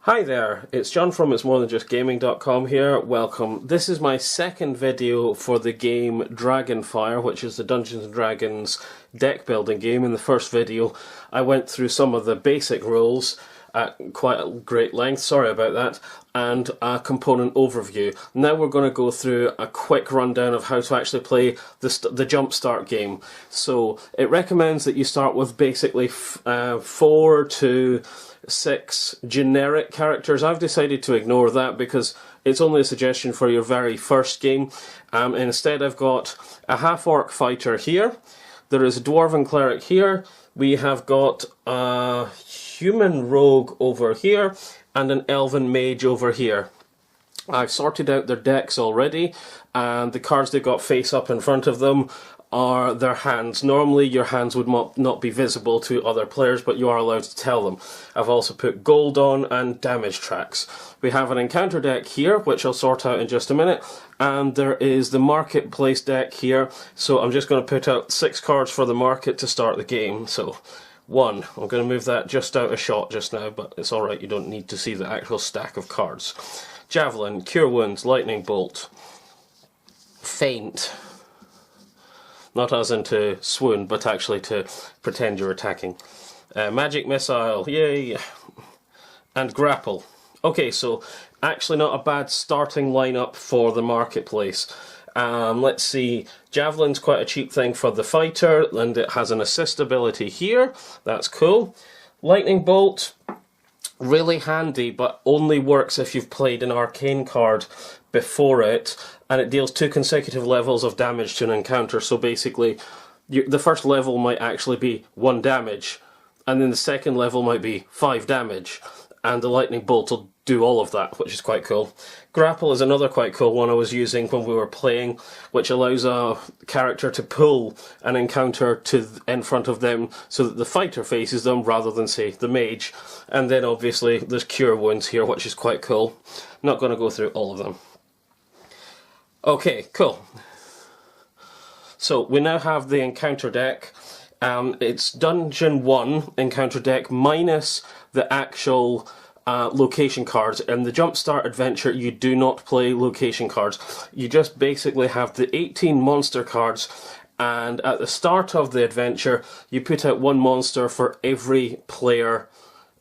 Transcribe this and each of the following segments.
Hi there, it's John from itsmorethanjustgaming.com here. Welcome. This is my second video for the game Dragonfire, which is the Dungeons & Dragons deck building game. In the first video I went through some of the basic rules at quite a great length, sorry about that, and a component overview. Now we're going to go through a quick rundown of how to actually play the Jumpstart game. So it recommends that you start with basically 4 to 6 generic characters. I've decided to ignore that because it's only a suggestion for your very first game. Instead I've got a half-orc fighter here, there is a dwarven cleric here, we have got a human rogue over here, and an elven mage over here. I've sorted out their decks already, and the cards they've got face up in front of them are their hands. Normally your hands would not be visible to other players, but you are allowed to tell them. I've also put gold on and damage tracks. We have an encounter deck here, which I'll sort out in just a minute, and there is the marketplace deck here, so I'm just going to put out 6 cards for the market to start the game. So 1, I'm going to move that just out of shot just now, but it's alright, you don't need to see the actual stack of cards. Javelin, Cure Wounds, Lightning Bolt, Feint. Not as in to swoon, but actually to pretend you're attacking. Magic Missile, yay! And Grapple. Okay, so actually not a bad starting lineup for the marketplace. Let's see, Javelin's quite a cheap thing for the fighter, and it has an assist ability here. That's cool. Lightning Bolt, really handy, but only works if you've played an arcane card before it, and it deals 2 consecutive levels of damage to an encounter. So basically, the first level might actually be 1 damage, and then the second level might be 5 damage, and the lightning bolt will do all of that, which is quite cool. Grapple is another quite cool one I was using when we were playing, which allows a character to pull an encounter in front of them so that the fighter faces them rather than, say, the mage. And then obviously there's Cure Wounds here, which is quite cool. Not going to go through all of them. Okay, cool. So we now have the encounter deck. It's Dungeon 1 encounter deck minus the actual location cards. In the Jumpstart adventure you do not play location cards. You just basically have the 18 monster cards, and at the start of the adventure you put out 1 monster for every player,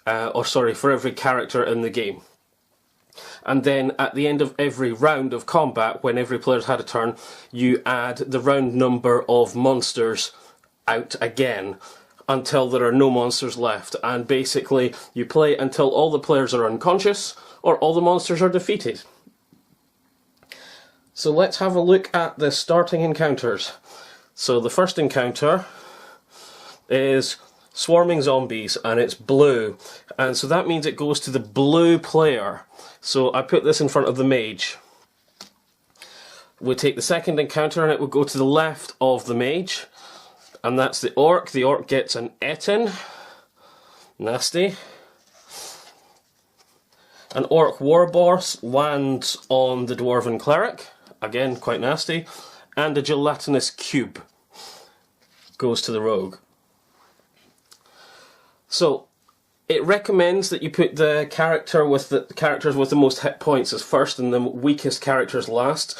for every character in the game. And then at the end of every round of combat, when every player's had a turn, you add the round number of monsters out again until there are no monsters left. And basically you play until all the players are unconscious or all the monsters are defeated. So let's have a look at the starting encounters. So the first encounter is Swarming Zombies, and it's blue, and so that means it goes to the blue player. So I put this in front of the mage. We take the second encounter and it will go to the left of the mage, and that's the orc. The orc gets an Etin. Nasty. An orc warboss lands on the dwarven cleric. Again, quite nasty. And a gelatinous cube goes to the rogue. So it recommends that you put the characters with the most hit points as first and the weakest characters last.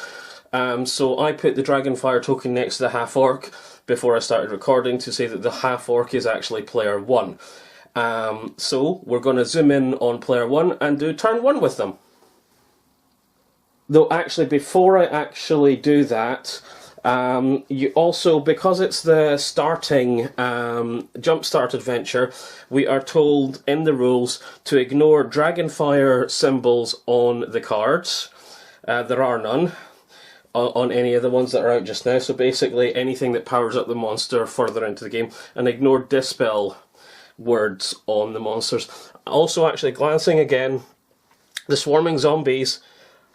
So I put the Dragonfire token next to the half-orc before I started recording to say that the half-orc is actually player 1. So we're going to zoom in on player 1 and do turn 1 with them. Though actually before I actually do that, you also, because it's the starting Jumpstart adventure, we are told in the rules to ignore Dragonfire symbols on the cards. There are none on any of the ones that are out just now, so basically anything that powers up the monster further into the game, and ignore dispel words on the monsters. Also, actually glancing again, the Swarming Zombies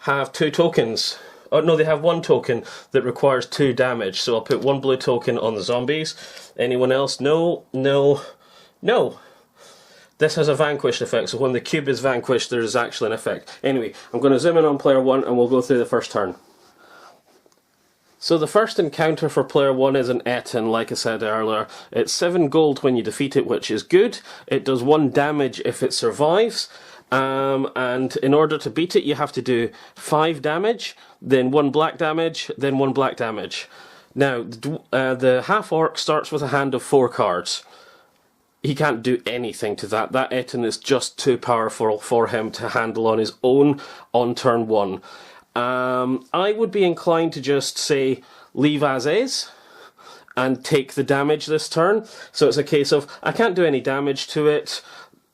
have 2 tokens. Oh no, they have 1 token that requires 2 damage, so I'll put 1 blue token on the zombies. Anyone else? No, no, no. This has a vanquished effect, so when the cube is vanquished there is actually an effect. Anyway, I'm going to zoom in on player 1 and we'll go through the first turn. So the first encounter for player 1 is an Etin, like I said earlier. It's 7 gold when you defeat it, which is good. It does 1 damage if it survives, and in order to beat it you have to do 5 damage, then 1 black damage, then 1 black damage. Now the half-orc starts with a hand of 4 cards. He can't do anything to that. That Etten is just too powerful for him to handle on his own on turn 1. I would be inclined to just say leave as is and take the damage this turn. So it's a case of I can't do any damage to it.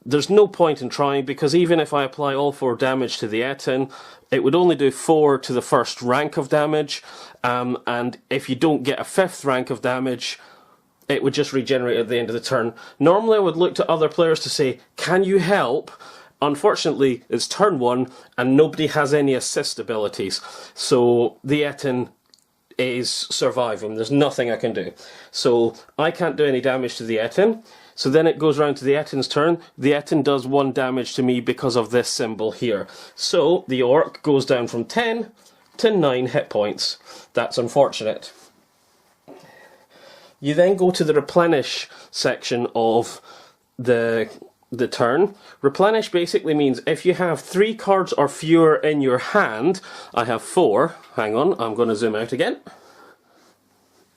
There's no point in trying, because even if I apply all 4 damage to the Etten, it would only do 4 to the first rank of damage, and if you don't get a 5th rank of damage, it would just regenerate at the end of the turn. Normally I would look to other players to say, can you help? Unfortunately, it's turn 1 and nobody has any assist abilities, so the Etten is surviving. There's nothing I can do. So I can't do any damage to the Etten. So then it goes round to the Etten's turn. The Etten does 1 damage to me because of this symbol here. So the orc goes down from 10 to 9 hit points. That's unfortunate. You then go to the replenish section of the turn. Replenish basically means if you have 3 cards or fewer in your hand. I have 4. Hang on, I'm going to zoom out again.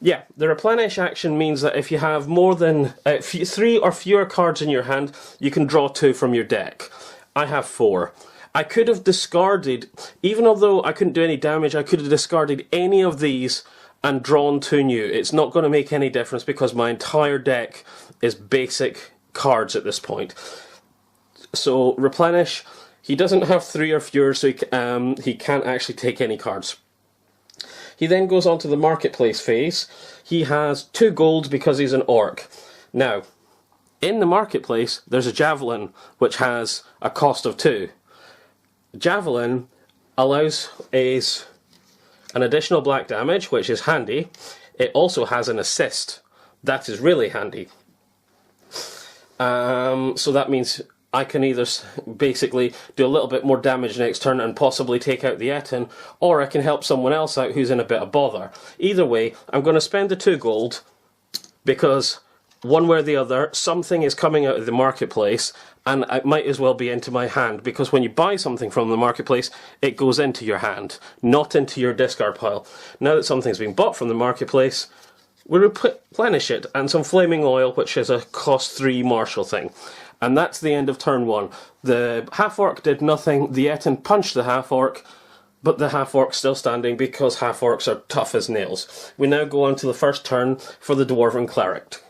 Yeah, the replenish action means that if you have more than 3 or fewer cards in your hand, you can draw 2 from your deck. I have 4. I could have discarded, even though I couldn't do any damage, I could have discarded any of these and drawn 2 new. It's not going to make any difference because my entire deck is basic cards at this point. So replenish, he doesn't have 3 or fewer, so he can't actually take any cards. He then goes on to the marketplace phase. He has 2 gold because he's an orc. Now, in the marketplace, there's a javelin which has a cost of 2. Javelin allows an additional black damage, which is handy. It also has an assist. That is really handy. So that means I can either basically do a little bit more damage next turn and possibly take out the Etten, or I can help someone else out who's in a bit of bother. Either way, I'm going to spend the 2 gold, because one way or the other, something is coming out of the marketplace, and it might as well be into my hand, because when you buy something from the marketplace, it goes into your hand, not into your discard pile. Now that something's been bought from the marketplace, we replenish it, and some flaming oil, which is a cost 3 martial thing. And that's the end of turn 1. The half-orc did nothing, the Etten punched the half-orc, but the half-orc's still standing because half-orcs are tough as nails. We now go on to the first turn for the Dwarven Cleric.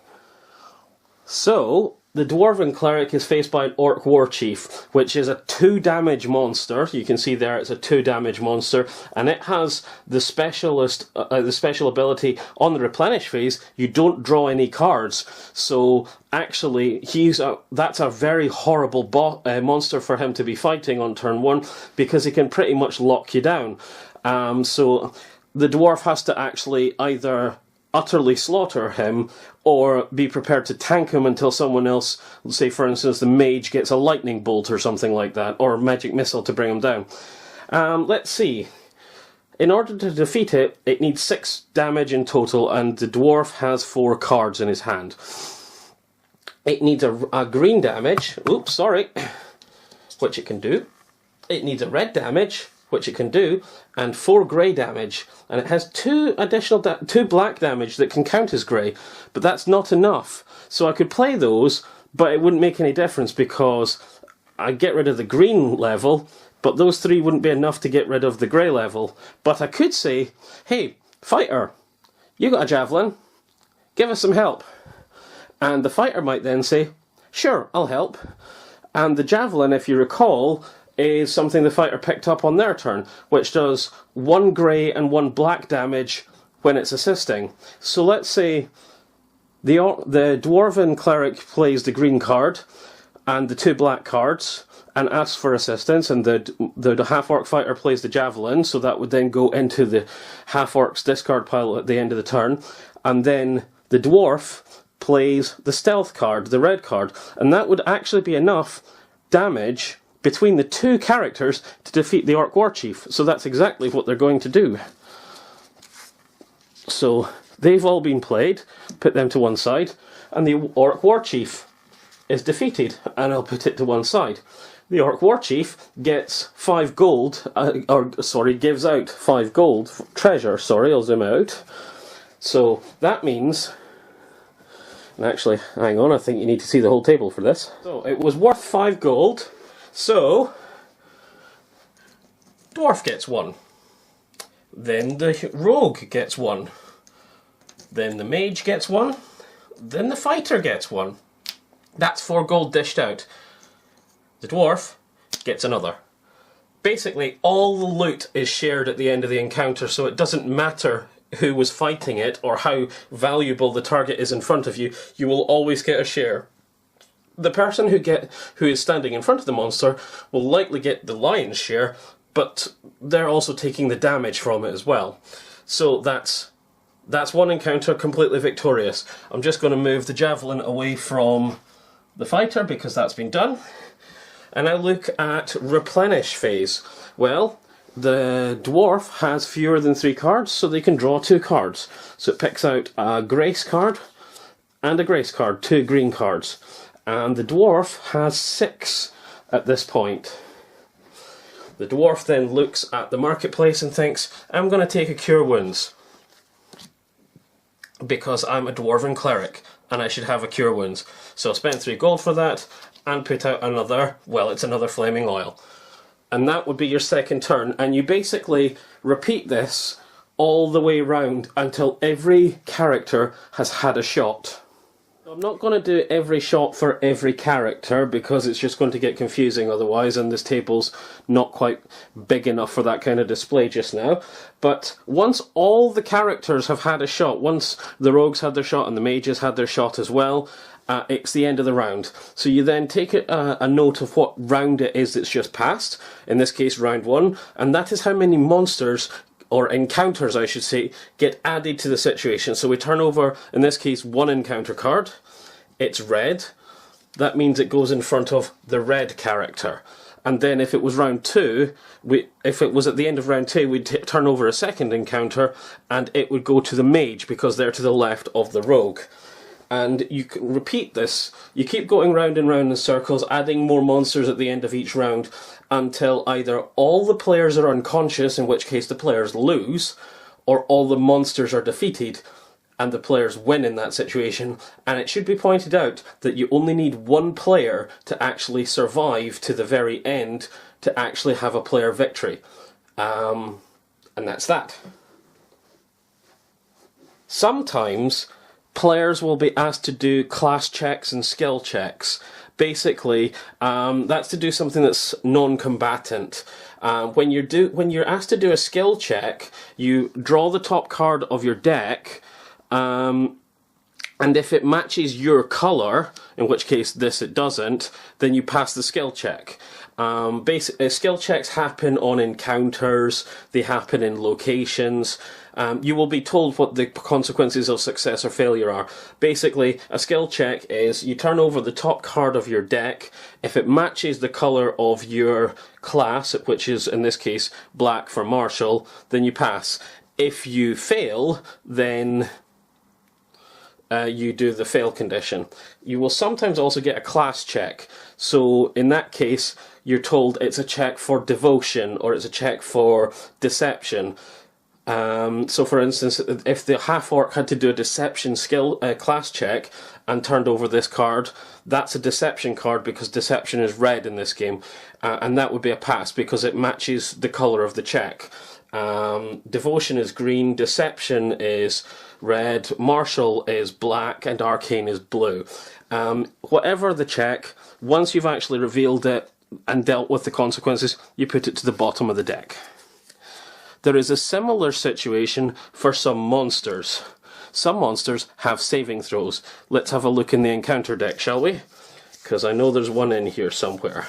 So, the Dwarven Cleric is faced by an Orc War Chief, which is a 2 damage monster. You can see there it's a 2 damage monster, and it has the special ability on the replenish phase. You don't draw any cards, so actually that's a very horrible monster for him to be fighting on turn 1, because he can pretty much lock you down. So the dwarf has to actually either utterly slaughter him, or be prepared to tank him until someone else, say for instance the mage, gets a lightning bolt or something like that, or a magic missile to bring him down. Let's see. In order to defeat it, it needs 6 damage in total, and the dwarf has 4 cards in his hand. It needs a green damage, which it can do. It needs a red damage, which it can do, and 4 grey damage, and it has 2 black damage that can count as grey, but that's not enough. So I could play those, but it wouldn't make any difference because I'd get rid of the green level, but those 3 wouldn't be enough to get rid of the grey level. But I could say, hey, fighter, you got a javelin, give us some help. And the fighter might then say, sure, I'll help. And the javelin, if you recall, is something the fighter picked up on their turn, which does 1 grey and 1 black damage when it's assisting. So let's say the Dwarven Cleric plays the green card and the 2 black cards and asks for assistance, and the half-orc fighter plays the javelin, so that would then go into the half-orc's discard pile at the end of the turn, and then the dwarf plays the stealth card, the red card, and that would actually be enough damage between the 2 characters to defeat the Orc War Chief. So that's exactly what they're going to do. So they've all been played, put them to one side, and the Orc War Chief is defeated, and I'll put it to one side. The Orc War Chief gets 5 gold, gives out 5 gold, treasure, I'll zoom out. So that means, and actually, hang on, I think you need to see the whole table for this. So it was worth 5 gold, so Dwarf gets 1. Then the Rogue gets 1. Then the Mage gets 1. Then the Fighter gets 1. That's 4 gold dished out. The Dwarf gets another. Basically, all the loot is shared at the end of the encounter, so it doesn't matter who was fighting it or how valuable the target is in front of you, you will always get a share. The person who is standing in front of the monster will likely get the lion's share, but they're also taking the damage from it as well. So that's one encounter completely victorious. I'm just going to move the javelin away from the fighter because that's been done. And I look at replenish phase. Well, the dwarf has fewer than 3 cards, so they can draw 2 cards. So it picks out a grace card and a grace card, 2 green cards. And the dwarf has 6 at this point. The dwarf then looks at the marketplace and thinks, I'm going to take a Cure Wounds, because I'm a dwarven cleric and I should have a Cure Wounds. So I spent 3 gold for that and put out another, well, it's another Flaming Oil. And that would be your second turn, and you basically repeat this all the way round until every character has had a shot. I'm not going to do every shot for every character because it's just going to get confusing otherwise, and this table's not quite big enough for that kind of display just now. But once all the characters have had a shot, once the rogues had their shot and the mages had their shot as well, it's the end of the round. So you then take a note of what round it is that's just passed, in this case round 1, and that is how many monsters, or encounters I should say, get added to the situation. So we turn over, in this case, 1 encounter card. It's red. That means it goes in front of the red character. And then if it was round 2, if it was at the end of round 2, we'd turn over a second encounter and it would go to the mage because they're to the left of the rogue. And you can repeat this. You keep going round and round in circles, adding more monsters at the end of each round until either all the players are unconscious, in which case the players lose, or all the monsters are defeated and the players win in that situation. And it should be pointed out that you only need 1 player to actually survive to the very end to actually have a player victory. And that's that. Sometimes players will be asked to do class checks and skill checks. Basically, that's to do something that's non-combatant. When you're asked to do a skill check, you draw the top card of your deck, and if it matches your colour, in which case this it doesn't, then you pass the skill check. Skill checks happen on encounters, they happen in locations. You will be told what the consequences of success or failure are. Basically, a skill check is you turn over the top card of your deck. If it matches the colour of your class, which is in this case black for martial, then you pass. If you fail, then you do the fail condition. You will sometimes also get a class check. So in that case, you're told it's a check for devotion or it's a check for deception. So for instance, if the half-orc had to do a deception skill class check and turned over this card, that's a deception card because deception is red in this game, and that would be a pass because it matches the colour of the check. Devotion is green, deception is red, martial is black, and arcane is blue. Whatever the check, once you've actually revealed it and dealt with the consequences, you put it to the bottom of the deck. There is a similar situation for some monsters. Some monsters have saving throws. Let's have a look in the encounter deck, shall we? Because I know there's one in here somewhere.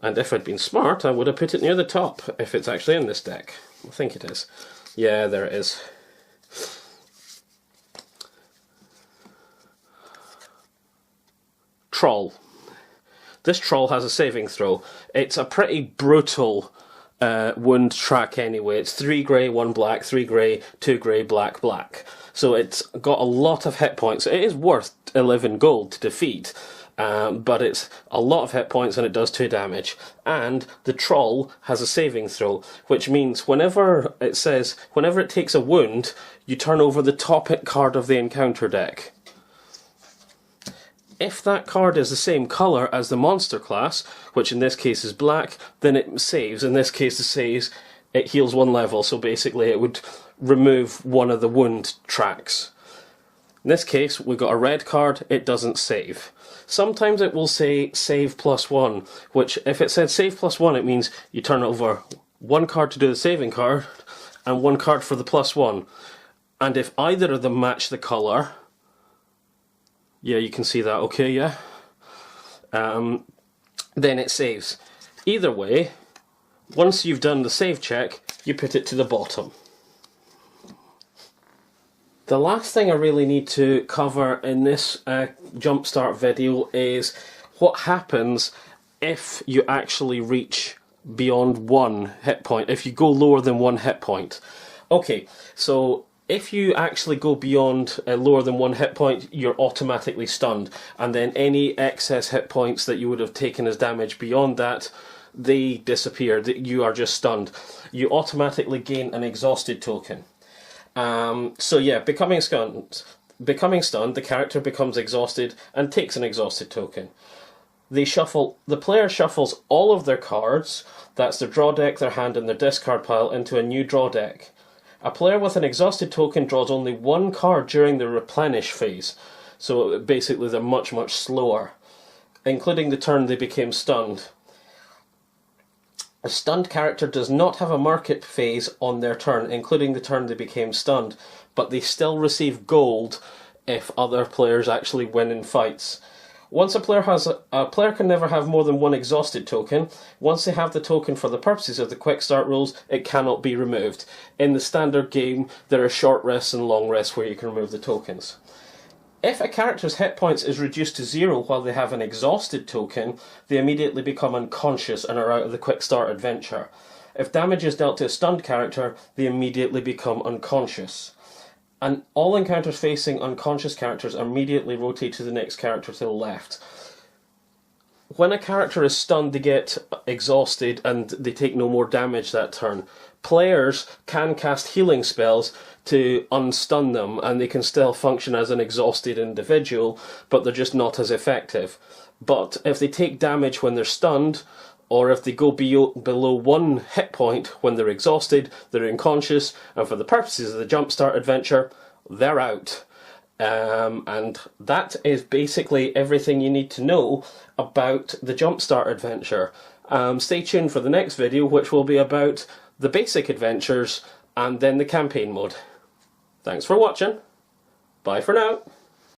And if I'd been smart, I would have put it near the top, if it's actually in this deck. I think it is. Yeah, there it is. Troll. This troll has a saving throw. It's a pretty brutal wound track anyway. It's 3 grey, 1 black, 3 grey, 2 grey, black, black. So it's got a lot of hit points. It is worth 11 gold to defeat. but it's a lot of hit points and it does 2 damage. And the troll has a saving throw, which means whenever it takes a wound, you turn over the top card of the encounter deck. If that card is the same colour as the monster class, which in this case is black, then it saves. In this case it saves, it heals 1 level, so basically it would remove one of the wound tracks. In this case, we've got a red card, it doesn't save. Sometimes it will say save +1, which if it said save +1, it means you turn over 1 card to do the saving card, and 1 card for the +1. And if either of them match the colour, yeah, you can see that, okay, yeah? Then it saves. Either way, once you've done the save check, you put it to the bottom. The last thing I really need to cover in this jumpstart video is what happens if you actually reach beyond 1 hit point, if you go lower than 1 hit point. Okay, so if you actually go beyond lower than 1 hit point, you're automatically stunned, and then any excess hit points that you would have taken as damage beyond that, they disappear. You are just stunned. You automatically gain an exhausted token. So yeah, becoming stunned, the character becomes exhausted and takes an exhausted token. The player shuffles all of their cards, that's their draw deck, their hand and their discard pile, into a new draw deck. A player with an exhausted token draws only 1 card during the replenish phase, so basically they're much slower, including the turn they became stunned. A stunned character does not have a market phase on their turn, including the turn they became stunned, but they still receive gold if other players actually win in fights. Once a player can never have more than 1 exhausted token. Once they have the token for the purposes of the quick start rules, it cannot be removed. In the standard game, there are short rests and long rests where you can remove the tokens. If a character's hit points is reduced to 0 while they have an exhausted token, they immediately become unconscious and are out of the quick start adventure. If damage is dealt to a stunned character, they immediately become unconscious. And all encounters facing unconscious characters are immediately rotated to the next character to the left. When a character is stunned, they get exhausted and they take no more damage that turn. Players can cast healing spells to unstun them, and they can still function as an exhausted individual, but they're just not as effective. But if they take damage when they're stunned, or if they go below 1 hit point when they're exhausted, they're unconscious, and for the purposes of the jumpstart adventure, they're out. And that is basically everything you need to know about the jumpstart adventure. Stay tuned for the next video, which will be about the basic adventures and then the campaign mode. Thanks for watching. Bye for now.